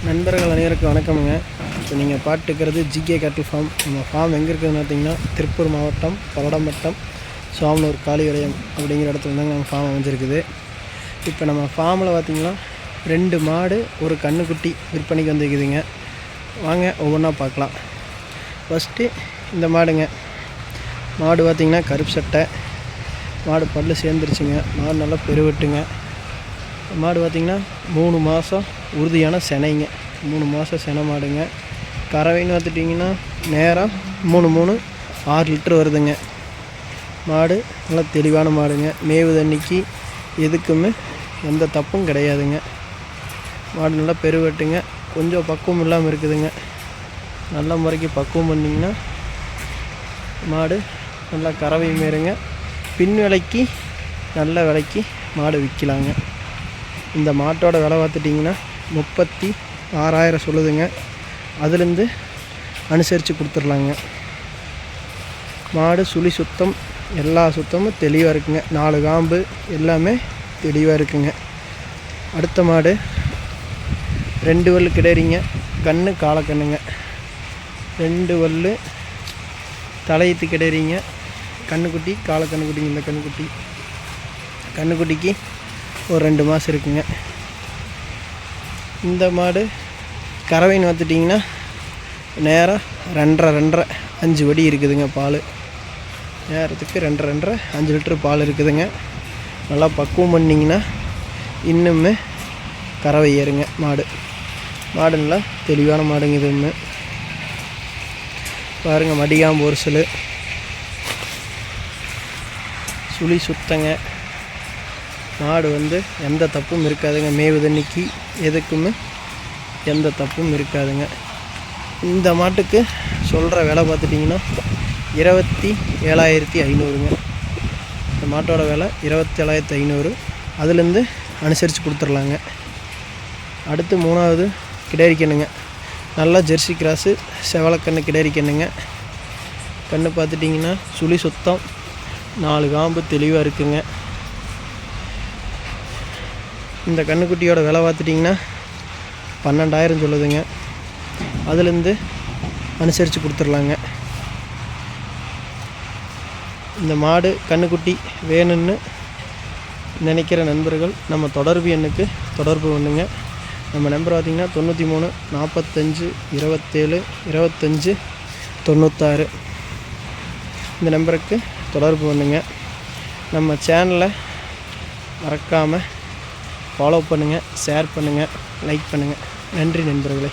நண்பர்கள் அனைவருக்கும் வணக்கமுங்க. இப்போ நீங்கள் பார்த்துக்கிறது ஜிகே கேட்டில் ஃபார்ம். நம்ம ஃபார்ம் எங்கே இருக்குதுன்னு பார்த்தீங்கன்னா திருப்பூர் மாவட்டம் பல்லடம் வட்டம் சோமனூர் காளிவளையம் அப்படிங்கிற இடத்துல தாங்க நம்ம ஃபார்ம் அமைஞ்சிருக்குது. இப்போ நம்ம ஃபார்மில் பார்த்திங்கன்னா 2 மாடு ஒரு கன்றுக்குட்டி விற்பனைக்கு வந்துருக்குதுங்க. வாங்க ஒவ்வொன்றா பார்க்கலாம். ஃபஸ்ட்டு இந்த மாடுங்க. மாடு பார்த்திங்கன்னா கருப்பு சட்டை மாடு, பல்லு சேர்ந்துருச்சுங்க. மாடு நல்லா பெருவெட்டுங்க. மாடு பார்த்திங்கன்னா 3 மாதம் உறுதியான செனைங்க. 3 மாதம் செனை மாடுங்க. கறவைன்னு பார்த்துட்டிங்கன்னா நேராக 6 லிட்டர் வருதுங்க. மாடு நல்லா தெளிவான மாடுங்க. மேவு தண்ணிக்கு எதுக்குமே எந்த தப்பும் கிடையாதுங்க. மாடு நல்லா பெருவெட்டுங்க. கொஞ்சம் பக்குவம் இல்லாமல் இருக்குதுங்க. நல்ல முறைக்கு பக்குவம் பண்ணிங்கன்னா மாடு நல்லா கறவை மாருங்க. பின் விலைக்கு நல்ல விலைக்கு மாடு விற்கலாங்க. இந்த மாட்டோட விலை பார்த்துட்டிங்கன்னா 36,000 சொல்லுதுங்க. அதுலேருந்து அனுசரித்து கொடுத்துர்லாங்க. மாடு சுழி சுத்தம் எல்லா சுத்தமும் தெளிவாக இருக்குங்க. 4 காம்பு எல்லாமே தெளிவாக இருக்குங்க. அடுத்த மாடு 2 வல்லு கிடறிங்க. கண்ணு காலக்கண்ணுங்க. 2 வல்லு தலையத்து கிடறிங்க. கண்ணுக்குட்டி காலக்கண்ணுக்குட்டிங்க. இந்த கண்ணுக்குட்டிக்கு ஒரு 2 மாதம் இருக்குங்க. இந்த மாடு கறவைன்னு பார்த்துட்டிங்கன்னா நேராக 2.5 5 வடி இருக்குதுங்க. பால் நேரத்துக்கு 2.5 5 லிட்டரு பால் இருக்குதுங்க. நல்லா பக்குவம் பண்ணிங்கன்னா இன்னுமே கறவை ஏறுங்க. மாடு நல்லா தெளிவான மாடுங்க. இது ஒன்று பாருங்கள். மடிகாம்பு ஒரு சுழி சுத்தங்க. மாடு எந்த தப்பும் இருக்காதுங்க. மேவு தண்ணிக்கு எதுக்குமே எந்த தப்பும் இருக்காதுங்க. இந்த மாட்டுக்கு சொல்கிற விலை பார்த்துட்டிங்கன்னா 27,500ங்க. இந்த மாட்டோட விலை 27,500. அதுலேருந்து அனுசரித்து கொடுத்துர்லாங்க. அடுத்து 3வது கிடரிக்கண்ணுங்க. நல்லா ஜெர்சி கிராஸு செவலக்கண்ணு கிடரிக்கண்ணுங்க. கண்ணு பார்த்துட்டிங்கன்னா சுழி சுத்தம் 4 காம்பு தெளிவாக இருக்குங்க. இந்த கன்றுக்குட்டியோட விலை பார்த்துட்டிங்கன்னா 12,000 சொல்லுதுங்க. அதுலேருந்து அனுசரித்து கொடுத்துர்லாங்க. இந்த மாடு கன்றுக்குட்டி வேணும்னு நினைக்கிற நண்பர்கள் நம்ம தொடர்பு எண்ணுக்கு தொடர்பு பண்ணுங்க. நம்ம நம்பர் பார்த்திங்கன்னா 93 45 27 25 96. இந்த நம்பருக்கு தொடர்பு பண்ணுங்க. நம்ம சேனலை மறக்காமல் ஃபாலோ பண்ணுங்கள், ஷேர் பண்ணுங்கள், லைக் பண்ணுங்கள். நன்றி நண்பர்களே.